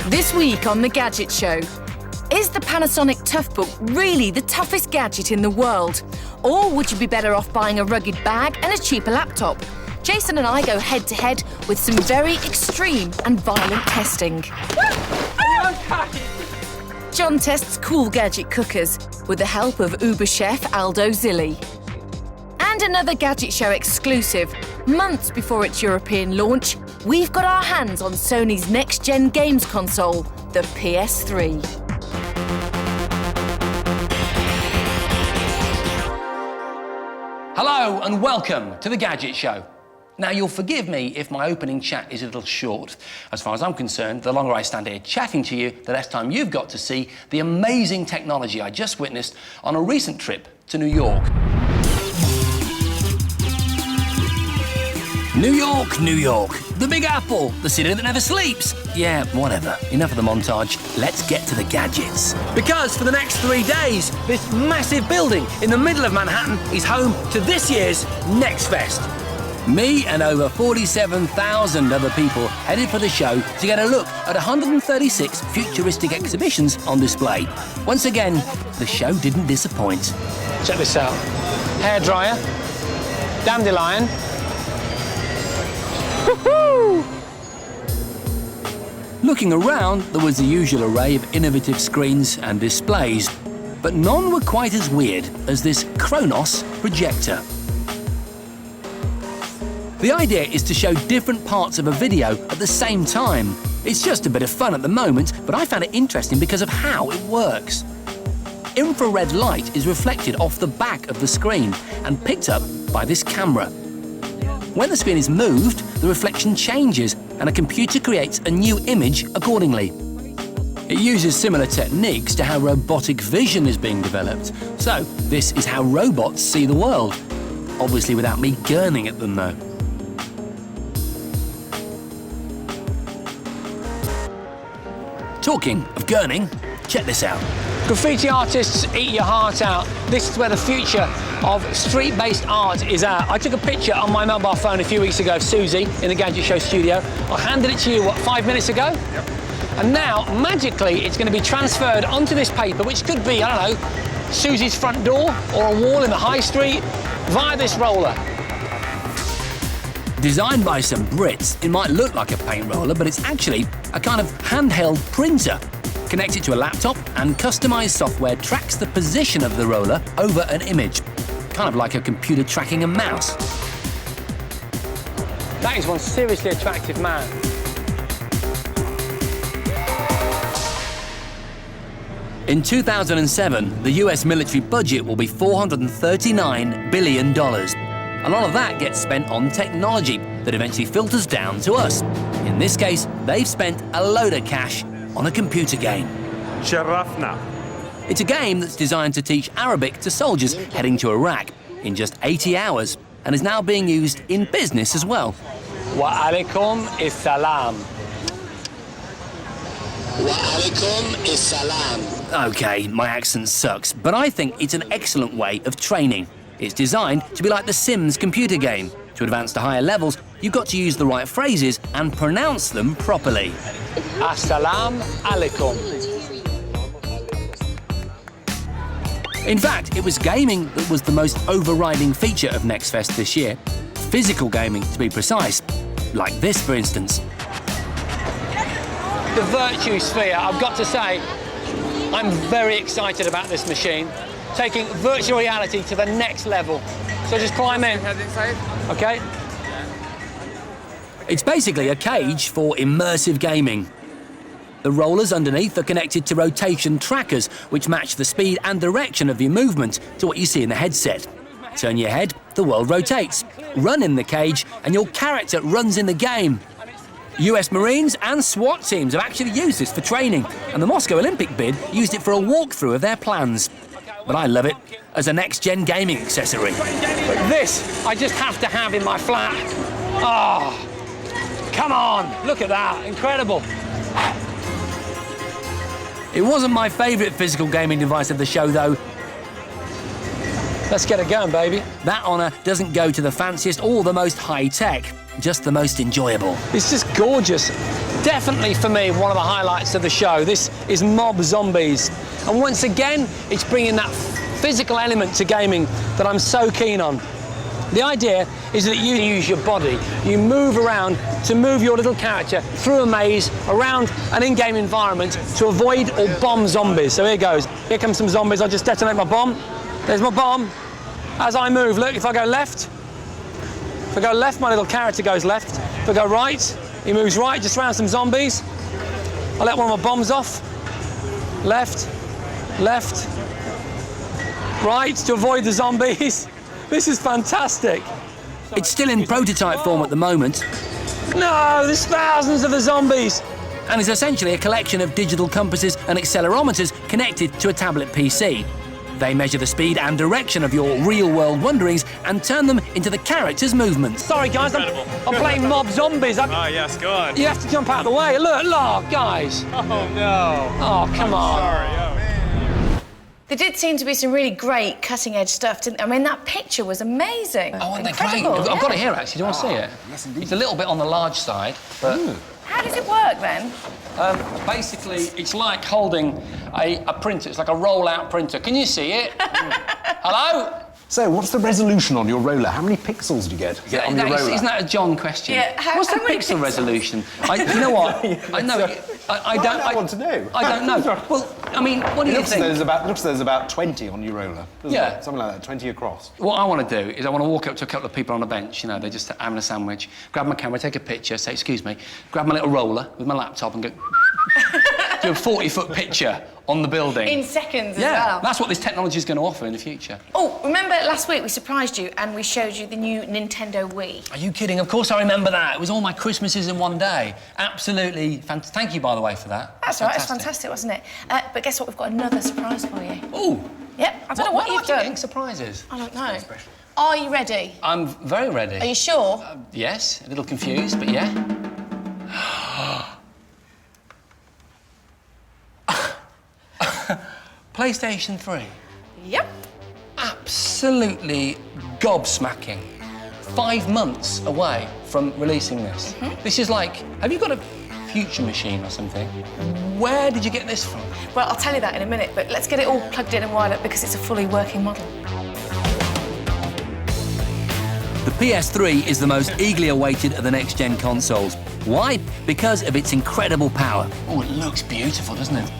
This week on The Gadget Show, is the Panasonic Toughbook really the toughest gadget in the world? Or would you be better off buying a rugged bag and a cheaper laptop? Jason and I go head-to-head with some very extreme and violent testing. John tests cool gadget cookers with the help of Uber chef Aldo Zilli. And another Gadget Show exclusive. Months before its European launch, we've got our hands on Sony's next-gen games console, the PS3. Hello and welcome to The Gadget Show. Now, you'll forgive me if my opening chat is a little short. As far as I'm concerned, the longer I stand here chatting to you, the less time you've got to see the amazing technology I just witnessed on a recent trip to New York. New York, New York, the Big Apple, the city that never sleeps. Yeah, whatever. Enough of the montage. Let's get to the gadgets. Because for the next 3 days, this massive building in the middle of Manhattan is home to this year's Nextfest. Me and over 47,000 other people headed for the show to get a look at 136 futuristic exhibitions on display. Once again, the show didn't disappoint. Check this out. Hairdryer, dandelion. Woohoo! Looking around, there was the usual array of innovative screens and displays, but none were quite as weird as this Kronos projector. The idea is to show different parts of a video at the same time. It's just a bit of fun at the moment, but I found it interesting because of how it works. Infrared light is reflected off the back of the screen and picked up by this camera. When the screen is moved, the reflection changes and a computer creates a new image accordingly. It uses similar techniques to how robotic vision is being developed. So, this is how robots see the world. Obviously without me gurning at them though. Talking of gurning, check this out. Graffiti artists eat your heart out. This is where the future of street-based art is at. I took a picture on my mobile phone a few weeks ago of Susie in the Gadget Show studio. I handed it to you, 5 minutes ago? Yep. And now, magically, it's going to be transferred onto this paper, which could be, I don't know, Susie's front door or a wall in the high street, via this roller. Designed by some Brits, it might look like a paint roller, but it's actually a kind of handheld printer. Connect it to a laptop and customized software tracks the position of the roller over an image. Kind of like a computer tracking a mouse. That is one seriously attractive man. In 2007, the US military budget will be $439 billion. A lot of that gets spent on technology that eventually filters down to us. In this case, they've spent a load of cash on a computer game. Sharafna. It's a game that's designed to teach Arabic to soldiers heading to Iraq in just 80 hours and is now being used in business as well. Wa alaikum is-salam. Wa alaikum is-salam. OK, my accent sucks, but I think it's an excellent way of training. It's designed to be like the Sims computer game. To advance to higher levels, you've got to use the right phrases and pronounce them properly. As-salam alaikum. In fact, it was gaming that was the most overriding feature of Nextfest this year. Physical gaming, to be precise. Like this, for instance. The Virtue Sphere, I've got to say, I'm very excited about this machine. Taking virtual reality to the next level. So just climb in. Okay? It's basically a cage for immersive gaming. The rollers underneath are connected to rotation trackers, which match the speed and direction of your movement to what you see in the headset. Turn your head, the world rotates. Run in the cage, and your character runs in the game. US Marines and SWAT teams have actually used this for training, and the Moscow Olympic bid used it for a walkthrough of their plans. But I love it as a next-gen gaming accessory. But this, I just have to have in my flat. Oh, come on, look at that, incredible. It wasn't my favourite physical gaming device of the show, though. Let's get it going, baby. That honour doesn't go to the fanciest or the most high-tech, just the most enjoyable. It's just gorgeous. definitely, for me, one of the highlights of the show. This is Mob Zombies. And once again, it's bringing that physical element to gaming that I'm so keen on. The idea is that you use your body. You move around to move your little character through a maze, around an in-game environment to avoid or bomb zombies. So here goes. Here comes some zombies. I'll just detonate my bomb. There's my bomb. As I move, look, if I go left, my little character goes left. If I go right, he moves right, just around some zombies. I let one of my bombs off. Left, left, right, to avoid the zombies. This is fantastic. It's still in prototype form at the moment. No, there's thousands of the zombies. And is essentially a collection of digital compasses and accelerometers connected to a tablet PC. They measure the speed and direction of your real-world wanderings and turn them into the character's movements. Sorry, guys, I'm playing Mob Zombies. Yes, go on. You have to jump out of the way. Look, guys. Oh, no. Oh, come on. Sorry, oh. There did seem to be some really great cutting-edge stuff, didn't there? I mean, that picture was amazing. Oh, and they're great. Incredible, I've got it here, actually. Do you want to see it? Yes, indeed. It's a little bit on the large side, but... How does it work, then? Basically, it's like holding a printer. It's like a roll-out printer. Can you see it? Hello? So, what's the resolution on your roller? How many pixels do you get on your roller? Isn't that a John question? Yeah, What's the how many pixel pixels? resolution? You know what? I know. I don't. I want to know. I don't know. Well, I mean, what do you think? Looks like there's about 20 on your roller. Yeah. Something like that, 20 across. What I want to do is I want to walk up to a couple of people on a bench, you know, they're just having a sandwich, grab my camera, take a picture, say, excuse me, grab my little roller with my laptop and go... do a 40-foot picture on the building. In seconds as Yeah, well. that's what this technology is going to offer in the future. Oh, remember last week we surprised you and we showed you the new Nintendo Wii? Are you kidding? Of course I remember that. It was all my Christmases in one day. Absolutely fantastic. Thank you, by the way, for that. That's right, it's fantastic, wasn't it? But guess what? We've got another surprise for you. Ooh. Yep, I don't know what you've done. Getting surprises? I don't know. Are you ready? I'm very ready. Are you sure? Yes, a little confused, but yeah. PlayStation 3. Yep. Absolutely gobsmacking. 5 months away from releasing this. This is like, have you got a future machine or something? Where did you get this from? Well, I'll tell you that in a minute, but let's get it all plugged in and wired up because it's a fully working model. The PS3 is the most eagerly awaited of the next-gen consoles. Why? Because of its incredible power. Oh, it looks beautiful, doesn't it?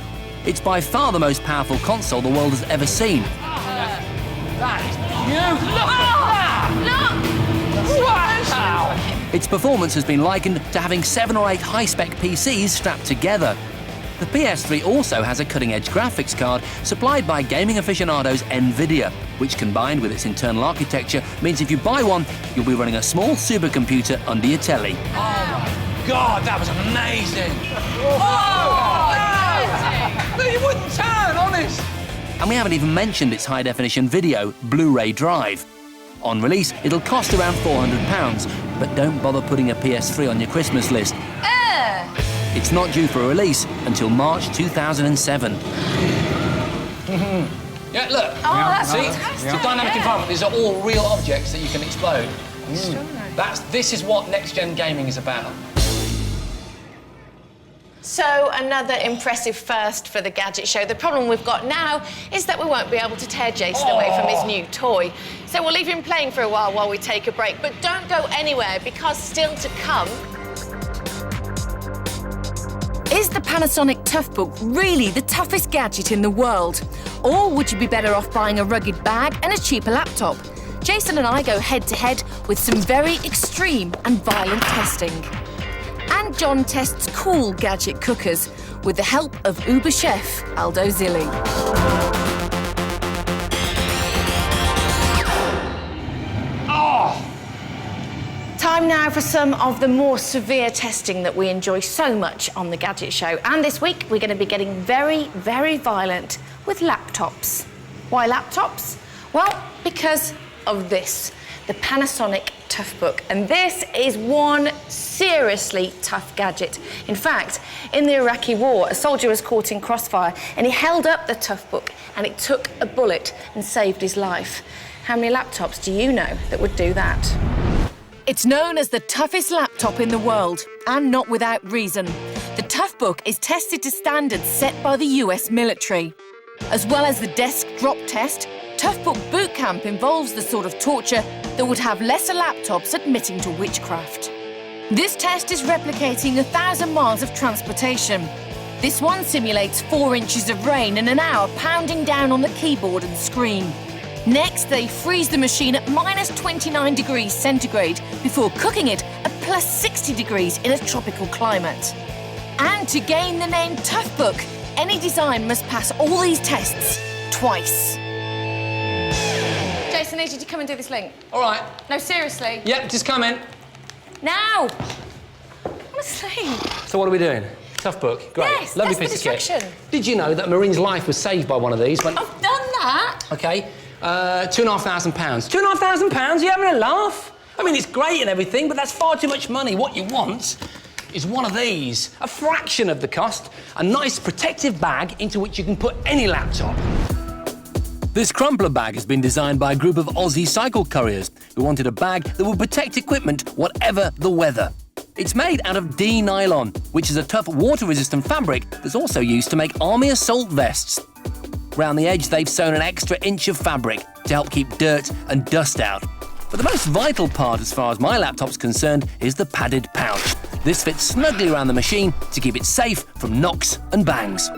It's by far the most powerful console the world has ever seen. That is beautiful! Look at that! Wow! Its performance has been likened to having 7 or 8 high-spec PCs strapped together. The PS3 also has a cutting-edge graphics card supplied by gaming aficionados NVIDIA, which combined with its internal architecture means if you buy one, you'll be running a small supercomputer under your telly. Oh my God, that was amazing! You wouldn't turn, honest! And we haven't even mentioned its high-definition video, Blu-ray drive. On release, it'll cost around £400, but don't bother putting a PS3 on your Christmas list. It's not due for a release until March 2007. Yeah, look. Oh, that's See? fantastic. It's a dynamic environment. These are all real objects that you can explode. This is what next-gen gaming is about. So, another impressive first for the Gadget Show. The problem we've got now is that we won't be able to tear Jason away from his new toy. So we'll leave him playing for a while we take a break. But don't go anywhere, because still to come... Is the Panasonic Toughbook really the toughest gadget in the world? Or would you be better off buying a rugged bag and a cheaper laptop? Jason and I go head-to-head with some very extreme and violent testing. And John tests cool gadget cookers with the help of Uber chef Aldo Zilli. Time now for some of the more severe testing that we enjoy so much on the Gadget Show. And this week, we're going to be getting very, very violent with laptops. Why laptops? Well, because of this, the Panasonic Toughbook. And this is one seriously tough gadget. In fact, in the Iraqi war, a soldier was caught in crossfire and he held up the Toughbook and it took a bullet and saved his life. How many laptops do you know that would do that? It's known as the toughest laptop in the world, and not without reason. The Toughbook is tested to standards set by the US military. As well as the desk drop test, Toughbook Boot Camp involves the sort of torture that would have lesser laptops admitting to witchcraft. This test is replicating 1,000 miles of transportation. This one simulates 4 inches of rain in an hour pounding down on the keyboard and screen. Next, they freeze the machine at minus 29 degrees centigrade before cooking it at plus 60 degrees in a tropical climate. And to gain the name Toughbook, any design must pass all these tests twice. Jason, I need you to come and do this link. All right. No, seriously. Yep, just come in. Now! Honestly. So what are we doing? Toughbook, great. Yes, lovely that's piece the of kit. distraction. Did you know that a Marine's life was saved by one of these? I've done that. OK, £2,500. £2,500? You having a laugh? I mean, it's great and everything, but that's far too much money. What you want is one of these, a fraction of the cost, a nice protective bag into which you can put any laptop. This crumpler bag has been designed by a group of Aussie cycle couriers who wanted a bag that would protect equipment whatever the weather. It's made out of D-nylon, which is a tough water-resistant fabric that's also used to make army assault vests. Round the edge, they've sewn an extra inch of fabric to help keep dirt and dust out. But the most vital part, as far as my laptop's concerned, is the padded pouch. This fits snugly around the machine to keep it safe from knocks and bangs.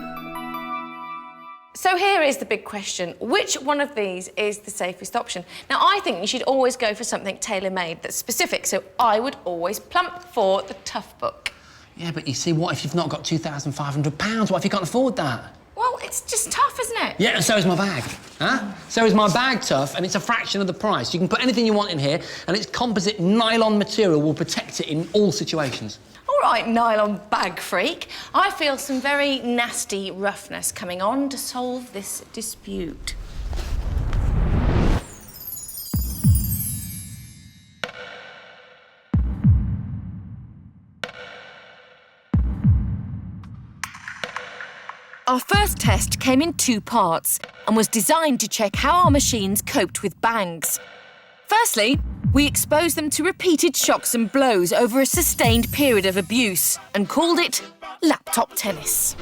So here is the big question. Which one of these is the safest option? Now, I think you should always go for something tailor-made that's specific, so I would always plump for the Toughbook. Yeah, but you see, what if you've not got £2,500? What if you can't afford that? Well, it's just tough, isn't it? Yeah, and so is my bag. Huh? So is my bag tough, and it's a fraction of the price. You can put anything you want in here, and its composite nylon material will protect it in all situations. All right, nylon bag freak. I feel some very nasty roughness coming on to solve this dispute. Our first test came in 2 parts and was designed to check how our machines coped with bangs. Firstly, we exposed them to repeated shocks and blows over a sustained period of abuse and called it laptop tennis.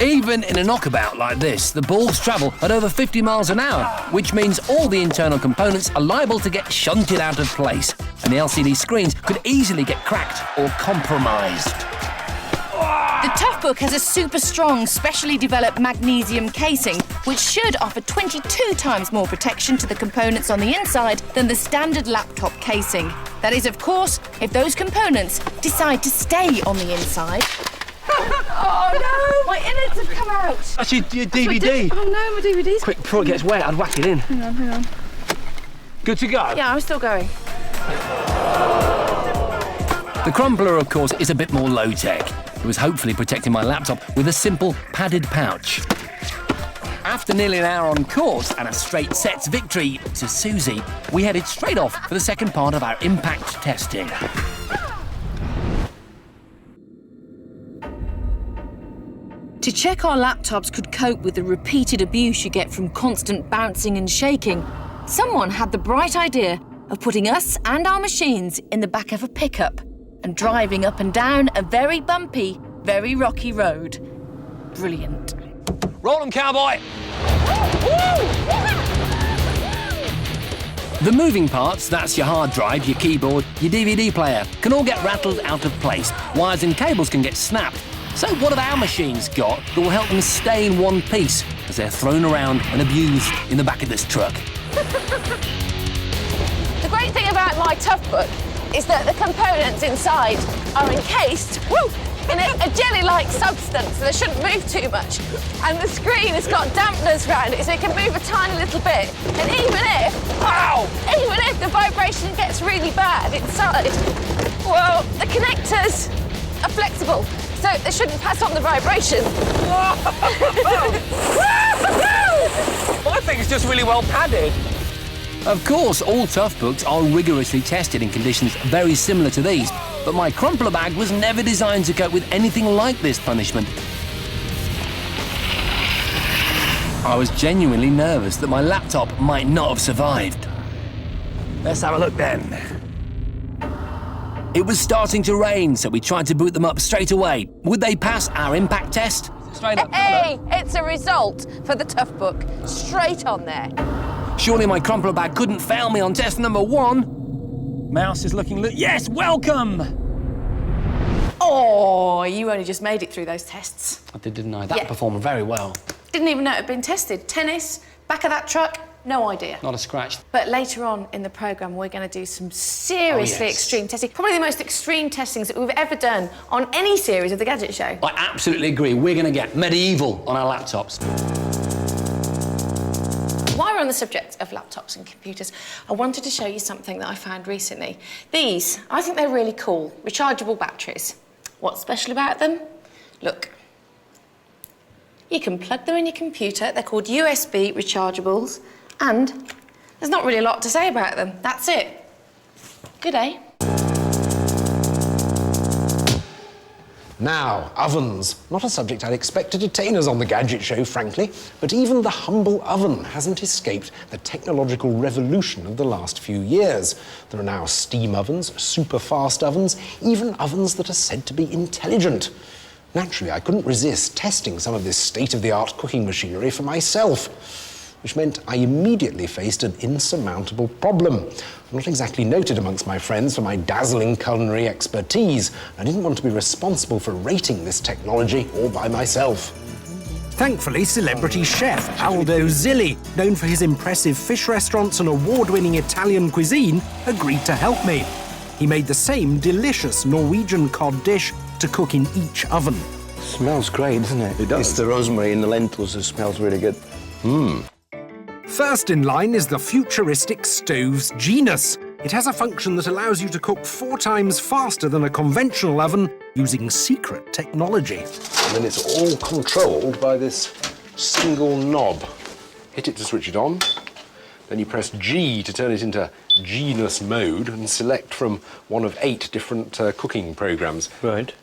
Even in a knockabout like this, the balls travel at over 50 miles an hour, which means all the internal components are liable to get shunted out of place, and the LCD screens could easily get cracked or compromised. The Toughbook has a super strong, specially developed magnesium casing, which should offer 22 times more protection to the components on the inside than the standard laptop casing. That is, of course, if those components decide to stay on the inside. Oh no, my innards have come out. That's your DVD. Oh no, my DVD's... Quick, before it gets wet, I'd whack it in. Hang on. Good to go? Yeah, I'm still going. The crumpler, of course, is a bit more low-tech. It was hopefully protecting my laptop with a simple padded pouch. After nearly an hour on course and a straight sets victory to Susie, we headed straight off for the second part of our impact testing. To check our laptops could cope with the repeated abuse you get from constant bouncing and shaking, someone had the bright idea of putting us and our machines in the back of a pickup and driving up and down a very bumpy, very rocky road. Brilliant. Roll 'em, cowboy! The moving parts, that's your hard drive, your keyboard, your DVD player, can all get rattled out of place. Wires and cables can get snapped. So what have our machines got that will help them stay in one piece as they're thrown around and abused in the back of this truck? The great thing about my Toughbook is that the components inside are encased in a jelly-like substance, so they shouldn't move too much. And the screen has got dampeners around it, so it can move a tiny little bit. And even if the vibration gets really bad inside, well, the connectors are flexible, so they shouldn't pass on the vibration. I think it's just really well padded. Of course, all Toughbooks are rigorously tested in conditions very similar to these, but my crumpler bag was never designed to cope with anything like this punishment. I was genuinely nervous that my laptop might not have survived. Let's have a look then. It was starting to rain, so we tried to boot them up straight away. Would they pass our impact test? Straight up. Hey, it's a result for the tough book. Straight on there. Surely my crumpler bag couldn't fail me on test number 1. Mouse is looking... Yes, welcome! Oh, you only just made it through those tests. I did, didn't I? That Yeah. performed very well. Didn't even know it had been tested. Tennis, back of that truck, no idea. Not a scratch. But later on in the programme, we're going to do some seriously yes. extreme testing. Probably the most extreme testings that we've ever done on any series of The Gadget Show. I absolutely agree. We're going to get medieval on our laptops. While we're on the subject of laptops and computers, I wanted to show you something that I found recently. These, I think they're really cool. Rechargeable batteries. What's special about them? Look. You can plug them in your computer. They're called USB rechargeables. And there's not really a lot to say about them. That's it. Good day. Now, ovens. Not a subject I'd expect to detain us on the Gadget Show, frankly, but even the humble oven hasn't escaped the technological revolution of the last few years. There are now steam ovens, super-fast ovens, even ovens that are said to be intelligent. Naturally, I couldn't resist testing some of this state-of-the-art cooking machinery for myself, which meant I immediately faced an insurmountable problem. I'm not exactly noted amongst my friends for my dazzling culinary expertise. I didn't want to be responsible for rating this technology all by myself. Thankfully, celebrity chef Aldo Zilli, known for his impressive fish restaurants and award-winning Italian cuisine, agreed to help me. He made the same delicious Norwegian cod dish to cook in each oven. Smells great, doesn't it? It does. It's the rosemary and the lentils that smells really good. First in line is the futuristic stove's genus. It has a function that allows you to cook 4 times faster than a conventional oven using secret technology. And then it's all controlled by this single knob. Hit it to switch it on, then you press G to turn it into genus mode and select from one of 8 different cooking programs. Right.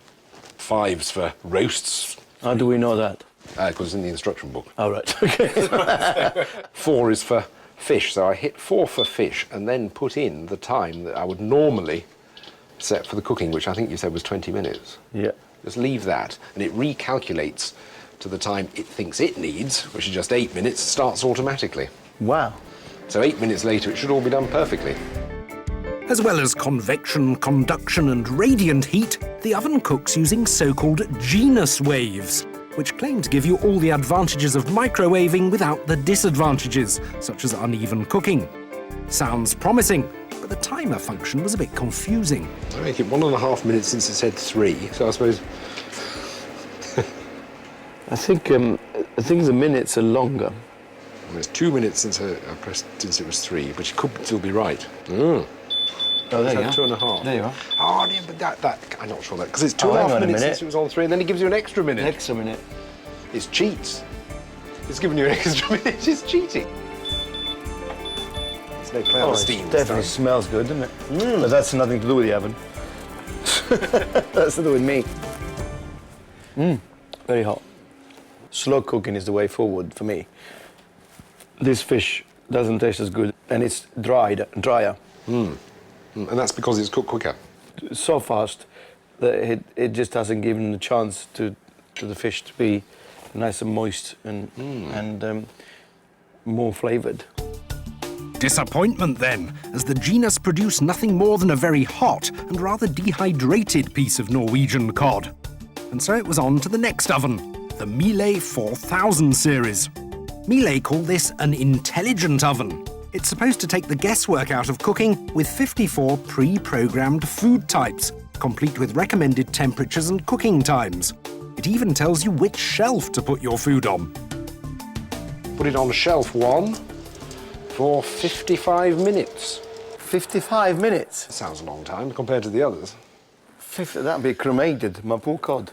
5's for roasts, How do we know that? because it's in the instruction book. Oh, right, okay. 4 is for fish, so I hit 4 for fish and then put in the time that I would normally set for the cooking, which I think you said was 20 minutes. Yeah. Just leave that, and it recalculates to the time it thinks it needs, which is just 8 minutes, starts automatically. Wow. So 8 minutes later, it should all be done perfectly. As well as convection, conduction and radiant heat, the oven cooks using so-called genus waves, which claim to give you all the advantages of microwaving without the disadvantages, such as uneven cooking. Sounds promising, but the timer function was a bit confusing. I make it 1.5 minutes since it said 3, so I suppose... I think the minutes are longer. Well, it's 2 minutes since I pressed since it was 3, but you could still be right. Oh, there you are. 2.5. There you are. Oh, yeah, but that I'm not sure that, because it's Oh, hang 2.5 on a minutes minute. since it was on 3, and then it gives you an extra minute. Extra minute. It's cheats. It's giving you an extra minute. It's cheating. It's no play on It steam. definitely smells good, doesn't it? But that's nothing to do with the oven. That's to do with me. Very hot. Slow cooking is the way forward for me. This fish doesn't taste as good, and it's drier. And that's because it's cooked quicker. So fast that it just hasn't given the chance to the fish to be nice and moist and more flavoured. Disappointment then, as the genus produced nothing more than a very hot and rather dehydrated piece of Norwegian cod. And so it was on to the next oven, the Miele 4000 series. Miele call this an intelligent oven. It's supposed to take the guesswork out of cooking with 54 pre-programmed food types, complete with recommended temperatures and cooking times. It even tells you which shelf to put your food on. Put it on shelf 1 for 55 minutes. 55 minutes? That sounds a long time compared to the others. That'd be cremated, my poor cod.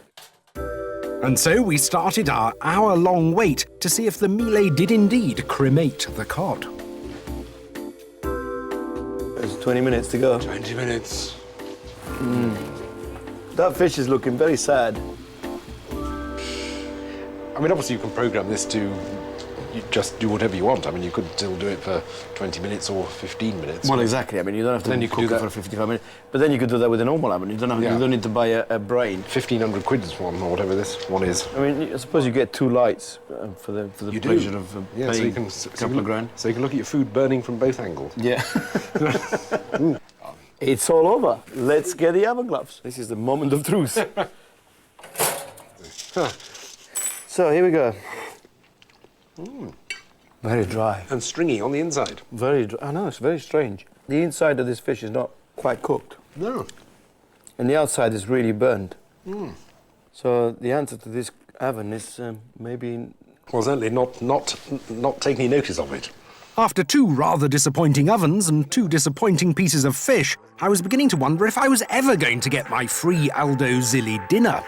And so we started our hour-long wait to see if the Miele did indeed cremate the cod. There's 20 minutes to go. 20 minutes. That fish is looking very sad. I mean, obviously you can program this to you just do whatever you want. I mean, you could still do it for 20 minutes or 15 minutes. Well, exactly. I mean, you don't have to Then you could cook do it that for 55 minutes. But then you could do that with a normal oven. You don't need to buy a brain. 1,500 quid is one, or whatever this one is. I mean, I suppose you get 2 lights for the pleasure of yeah, paying a couple of grand. So you can look at your food burning from both angles. Yeah. It's all over. Let's get the oven gloves. This is the moment of truth. So here we go. Very dry. And stringy on the inside. Very dry. I know, it's very strange. The inside of this fish is not quite cooked. No. And the outside is really burned. So the answer to this oven is maybe... Well, certainly not taking any notice of it. After 2 rather disappointing ovens and 2 disappointing pieces of fish, I was beginning to wonder if I was ever going to get my free Aldo Zilli dinner.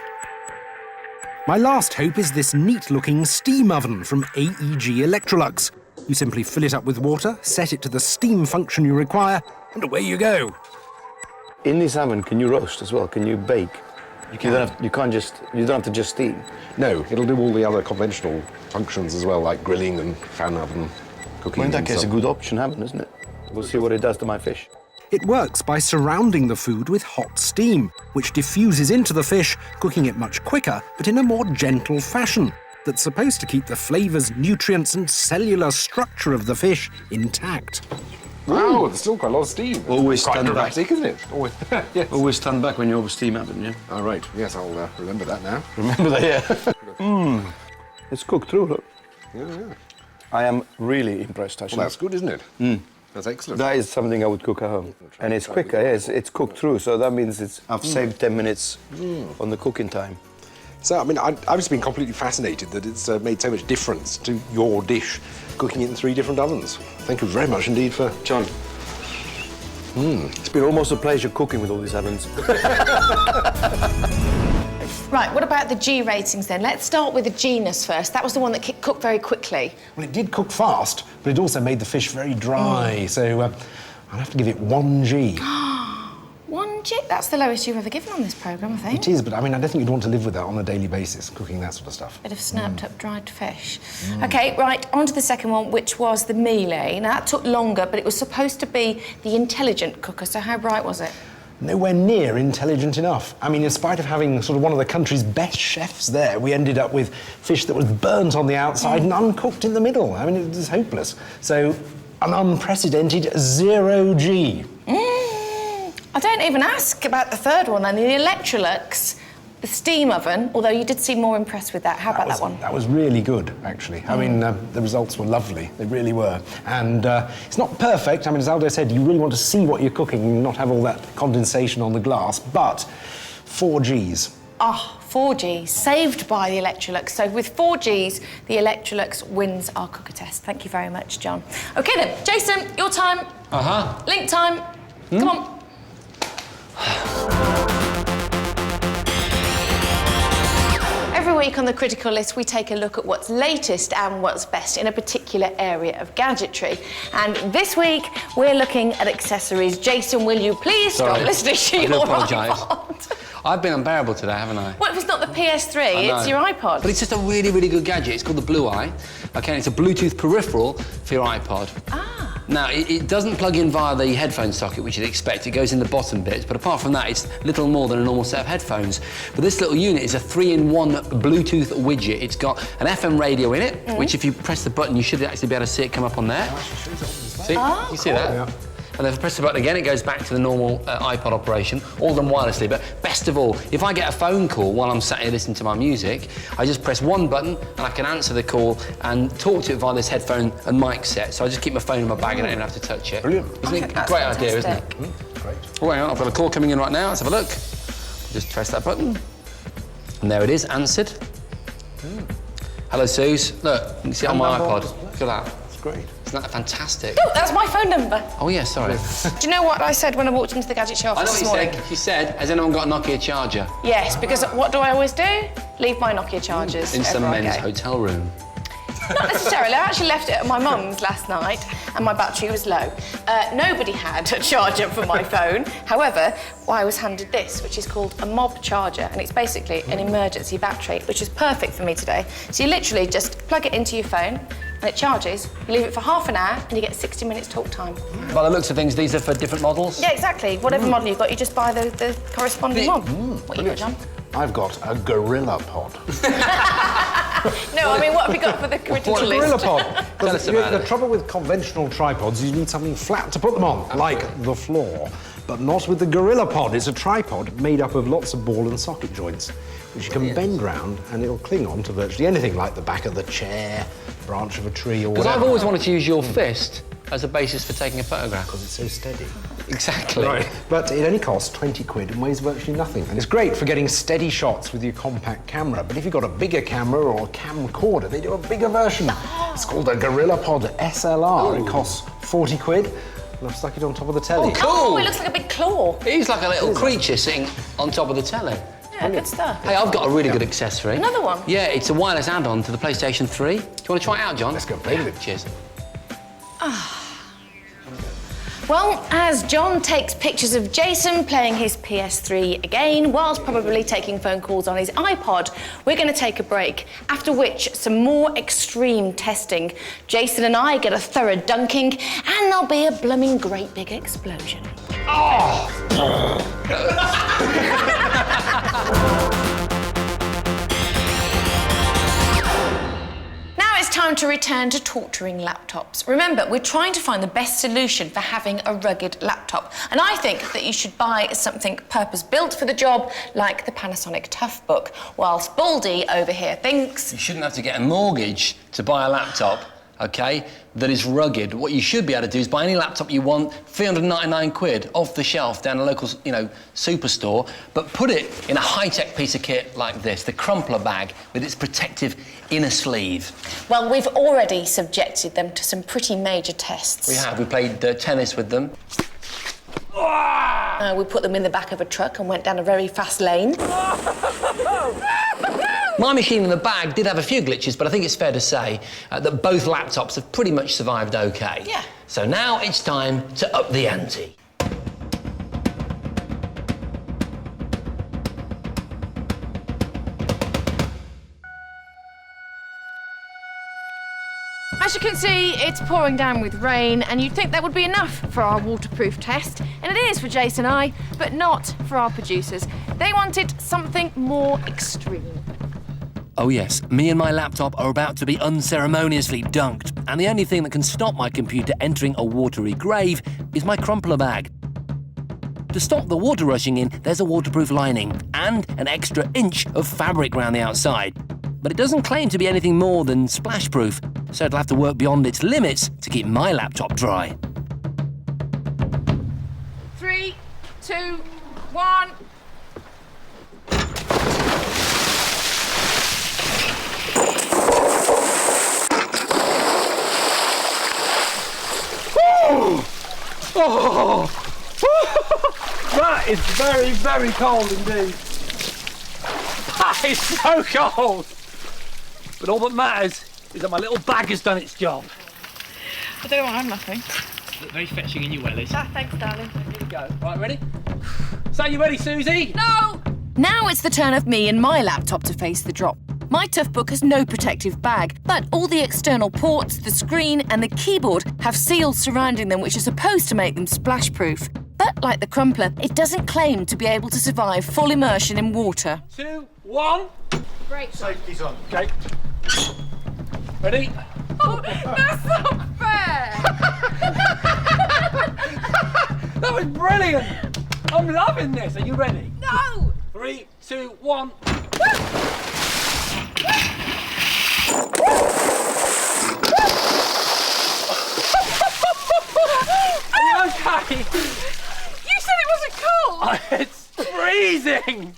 My last hope is this neat-looking steam oven from AEG Electrolux. You simply fill it up with water, set it to the steam function you require, and away you go. In this oven, can you roast as well? Can you bake? You don't have to just steam. No, it'll do all the other conventional functions as well, like grilling and fan oven, cooking. Well, in that and case, stuff. a good option oven, isn't it? We'll see what it does to my fish. It works by surrounding the food with hot steam, which diffuses into the fish, cooking it much quicker, but in a more gentle fashion, that's supposed to keep the flavours, nutrients and cellular structure of the fish intact. Wow, there's still quite a lot of steam. Always quite stand back. dramatic, isn't it? Always, yes. Always stand back when you over steam oven, yeah? All right, yes, I'll remember that now. Remember that, yeah. It's cooked through, look. Yeah. I am really impressed, actually. Well, that's good, isn't it? That's excellent. That is something I would cook at home. And it's quicker, yes. It's cooked through, so that means I've saved 10 minutes on the cooking time. So, I mean, I've just been completely fascinated that it's made so much difference to your dish, cooking it in 3 different ovens. Thank you very much indeed for... John. It's been almost a pleasure cooking with all these ovens. Right, what about the G ratings then? Let's start with the Genus first. That was the one that cooked very quickly. Well, it did cook fast, but it also made the fish very dry, so I'll have to give it 1 G. 1 G? That's the lowest you've ever given on this programme, I think. It is, but I mean, I don't think you'd want to live with that on a daily basis, cooking that sort of stuff. Bit of snapped up dried fish. OK, right, on to the second one, which was the mealy. Now, that took longer, but it was supposed to be the intelligent cooker, so how bright was it? Nowhere near intelligent enough. I mean, in spite of having sort of one of the country's best chefs there, we ended up with fish that was burnt on the outside and uncooked in the middle. I mean, it was hopeless. So, an unprecedented 0 G. I don't even ask about the third one then, the Electrolux, the steam oven, although you did seem more impressed with that. How about that one? That was really good, actually. I mean, the results were lovely. They really were. And it's not perfect. I mean, as Aldo said, you really want to see what you're cooking and not have all that condensation on the glass, but 4 Gs. 4 Gs, saved by the Electrolux. So with 4 Gs, the Electrolux wins our cooker test. Thank you very much, John. OK then, Jason, your time. Link time. Come on. Every week on the Critical List, we take a look at what's latest and what's best in a particular area of gadgetry. And this week, we're looking at accessories. Jason, will you please stop listening to your iPod? I've been unbearable today, haven't I? What if it's not the PS3, it's your iPod? But it's just a really, really good gadget. It's called the Blue Eye. OK, and it's a Bluetooth peripheral for your iPod. Now, it doesn't plug in via the headphone socket, which you'd expect. It goes in the bottom bit, but apart from that, it's little more than a normal set of headphones. But this little unit is a 3-in-1 Bluetooth widget. It's got an FM radio in it, which if you press the button, you should actually be able to see it come up on there. See? You see that? Yeah. And then if I press the button again, it goes back to the normal iPod operation, all done wirelessly. But best of all, if I get a phone call while I'm sat here listening to my music, I just press one button and I can answer the call and talk to it via this headphone and mic set. So I just keep my phone in my bag and I don't even have to touch it. Brilliant. Isn't it a great idea, isn't it? Great. Oh, hang on, I've got a call coming in right now. Let's have a look. Just press that button. And there it is, answered. Hello, Suze. Look, you can see it on my iPod. Look at that. That's great. Isn't that fantastic? Oh, that's my phone number. Oh, yeah, sorry. Do you know what I said when I walked into the Gadget show office this morning? You said, has anyone got a Nokia charger? Yes, because what do I always do? Leave my Nokia chargers in some wherever I men's go. hotel room. Not necessarily. I actually left it at my mum's last night and my battery was low. Nobody had a charger for my phone. However, I was handed this, which is called a mob charger, and it's basically an emergency battery, which is perfect for me today. So you literally just plug it into your phone, and it charges. You leave it for half an hour and you get 60 minutes talk time. By the looks of things, these are for different models? Yeah, exactly. Whatever model you've got, you just buy the corresponding one. What you got, John? I've got a gorilla pod. No, I mean, what have you got for the critical list? Gorilla pod. Tell us about The it. trouble with conventional tripods is you need something flat to put them on, like the floor. But not with the gorilla pod. It's a tripod made up of lots of ball and socket joints, which you can bend round and it'll cling on to virtually anything, like the back of the chair, branch of a tree, or Because whatever. I've always wanted to use your fist as a basis for taking a photograph. Because it's so steady. Exactly. Right. But it only costs 20 quid and weighs virtually nothing. And it's great for getting steady shots with your compact camera. But if you've got a bigger camera or a camcorder, they do a bigger version. It's called a GorillaPod SLR. It costs 40 quid. And I've stuck it on top of the telly. Oh, cool. Oh, it looks like a big claw. He's like a little creature sitting on top of the telly. Yeah, good stuff. Hey, I've got a really good accessory. Another one? Yeah, it's a wireless add-on to the PlayStation 3. Do you want to try it out, John? Let's go play with it. Cheers. Well, as John takes pictures of Jason playing his PS3 again, whilst probably taking phone calls on his iPod, we're going to take a break, after which some more extreme testing. Jason and I get a thorough dunking, and there'll be a blooming great big explosion. Now it's time to return to torturing laptops. Remember, we're trying to find the best solution for having a rugged laptop. And I think that you should buy something purpose-built for the job, like the Panasonic Toughbook, whilst Baldy over here thinks... You shouldn't have to get a mortgage to buy a laptop, OK, that is rugged. What you should be able to do is buy any laptop you want, 399 quid off the shelf down a local, superstore, but put it in a high-tech piece of kit like this, the crumpler bag with its protective inner sleeve. Well, we've already subjected them to some pretty major tests. We have. We played tennis with them. We put them in the back of a truck and went down a very fast lane. My machine in the bag did have a few glitches, but I think it's fair to say that both laptops have pretty much survived OK. Yeah. So now it's time to up the ante. As you can see, it's pouring down with rain, and you'd think that would be enough for our waterproof test. And it is for Jason and I, but not for our producers. They wanted something more extreme. Oh yes, me and my laptop are about to be unceremoniously dunked, and the only thing that can stop my computer entering a watery grave is my crumpler bag. To stop the water rushing in, there's a waterproof lining and an extra inch of fabric around the outside. But it doesn't claim to be anything more than splash-proof, so it'll have to work beyond its limits to keep my laptop dry. 3, 2, 1. That is very, very cold indeed. That is so cold. But all that matters is that my little bag has done its job. I don't want nothing. Look very fetching in your wellies. Ah, thanks, darling. Here we go. Right, ready? So, you ready, Susie? No! Now it's the turn of me and my laptop to face the drop. My Toughbook has no protective bag, but all the external ports, the screen and the keyboard have seals surrounding them which are supposed to make them splash-proof. But like the crumpler, it doesn't claim to be able to survive full immersion in water. 2, 1. Great. Safety's on. Okay. Ready? Oh, that's not fair! That was brilliant. I'm loving this. Are you ready? No! 3, 2, 1. Are you okay? You said it wasn't cold! It's freezing.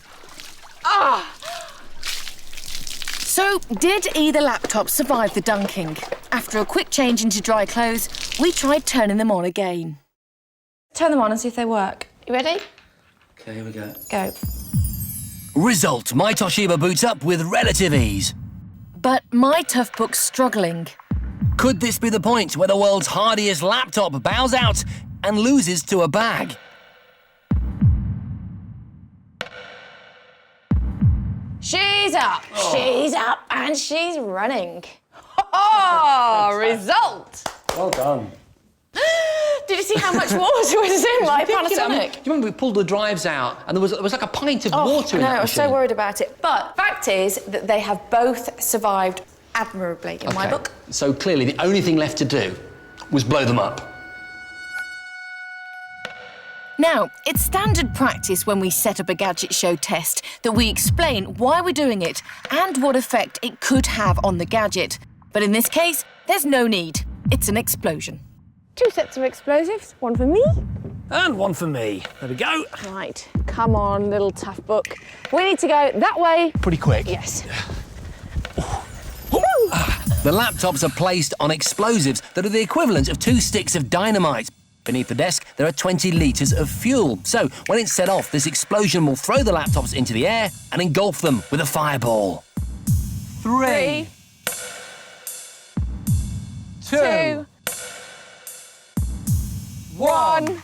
So, did either laptop survive the dunking? After a quick change into dry clothes, we tried turning them on again. Turn them on and see if they work. You ready? Okay, here we go. Go. Result, my Toshiba boots up with relative ease. But my Toughbook's struggling. Could this be the point where the world's hardiest laptop bows out and loses to a bag? She's up, she's up, and she's running. Oh, Oh, result. Well done. Did you see how much water was in my Panasonic? Do you remember we pulled the drives out and there was like a pint of water in that I was so machine? worried about it. But fact is that they have both survived admirably in my book. So clearly the only thing left to do was blow them up. Now, it's standard practice when we set up a gadget show test that we explain why we're doing it and what effect it could have on the gadget. But in this case, there's no need. It's an explosion. 2 sets of explosives, one for me. And one for me. There we go. Right, come on, little tough book. We need to go that way. Pretty quick. Yes. The laptops are placed on explosives that are the equivalent of 2 sticks of dynamite. Beneath the desk, there are 20 litres of fuel. So, when it's set off, this explosion will throw the laptops into the air and engulf them with a fireball. 3, 2, 1.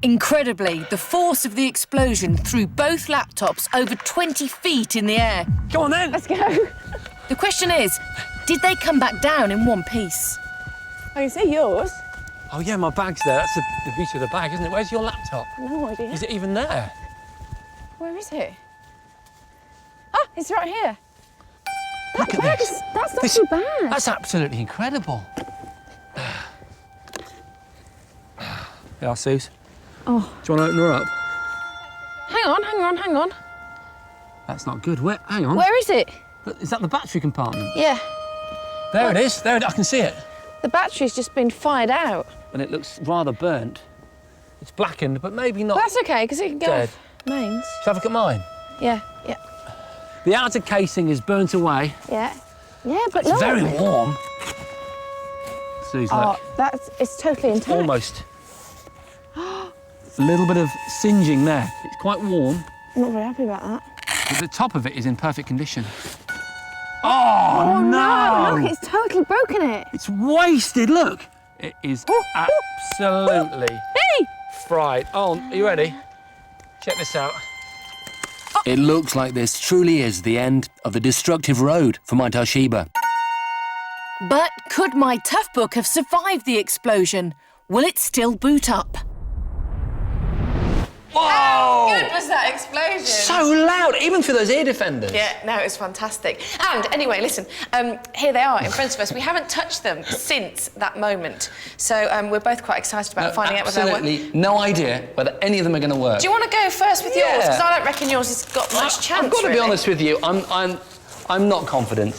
Incredibly, the force of the explosion threw both laptops over 20 feet in the air. Come on then. Let's go. The question is, did they come back down in one piece? I can see yours. Oh yeah, my bag's there. That's the beauty of the bag, isn't it? Where's your laptop? No idea. Is it even there? Where is it? Ah, it's right here. Look at this. That's not too bad. That's absolutely incredible. Yeah, Suze. Oh. Do you want to open her up? Hang on. That's not good. Where? Hang on. Where is it? Is that the battery compartment? Yeah. There it is. There it is. I can see it. The battery's just been fired out. And it looks rather burnt. It's blackened, but maybe not. That's okay, because it can go Dead. off mains. Shall I have a look at mine? Yeah. The outer casing is burnt away. Yeah, but It's look. very warm. Suze, look. It's totally intact. Almost. A little bit of singeing there. It's quite warm, I'm not very happy about that. but the top of it is in perfect condition. Oh no! Look, it's totally broken it. It's wasted, look! It is absolutely fried. Oh, are you ready? Check this out. It looks like this truly is the end of the destructive road for my Toshiba. But could my Toughbook have survived the explosion? Will it still boot up? Whoa! How good was that explosion? So loud, even for those ear defenders. Yeah, no, it was fantastic. And anyway, listen, here they are in front of us. We haven't touched them since that moment. So we're both quite excited about finding out whether they work. Absolutely no idea whether any of them are going to work. Do you want to go first with yours? Yeah. Because I don't reckon yours has got much chance, I've got to really. be honest with you, I'm not confident.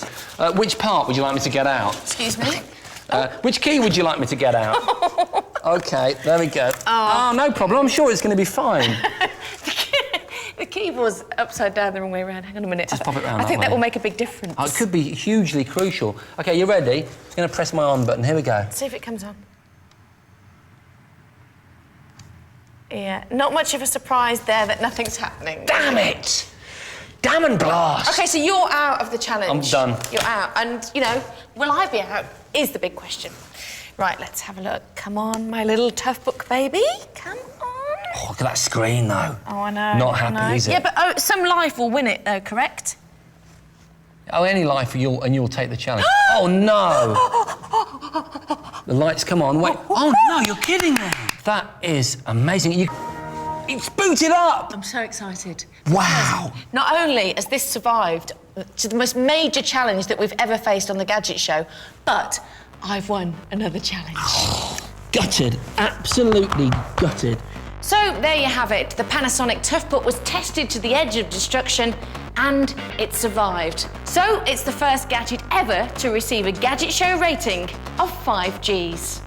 Which part would you like me to get out? Excuse me? Which key would you like me to get out? OK, there we go. Oh, no problem. I'm sure it's going to be fine. The keyboard's upside down the wrong way around. Hang on a minute. Just pop it round I think that that way. will make a big difference. Oh, it could be hugely crucial. OK, you ready? I'm going to press my on button. Here we go. See if it comes on. Yeah, not much of a surprise there that nothing's happening. Damn it! Damn and blast! OK, so you're out of the challenge. I'm done. You're out. And, you know, will I be out is the big question. Right, let's have a look. Come on, my little Toughbook baby. Come on. Oh, look at that screen, though. Oh, I know. Not I happy, know. is it? Yeah, but some life will win it, though, correct? Oh, any life, you'll take the challenge. Oh, no! The lights, come on, wait. Oh, no, you're kidding me. That is amazing. It's booted up! I'm so excited. Wow! Not only has this survived to the most major challenge that we've ever faced on the Gadget Show, but I've won another challenge. Gutted. Absolutely gutted. So there you have it. The Panasonic Toughbook was tested to the edge of destruction and it survived. So it's the first gadget ever to receive a Gadget Show rating of 5 Gs.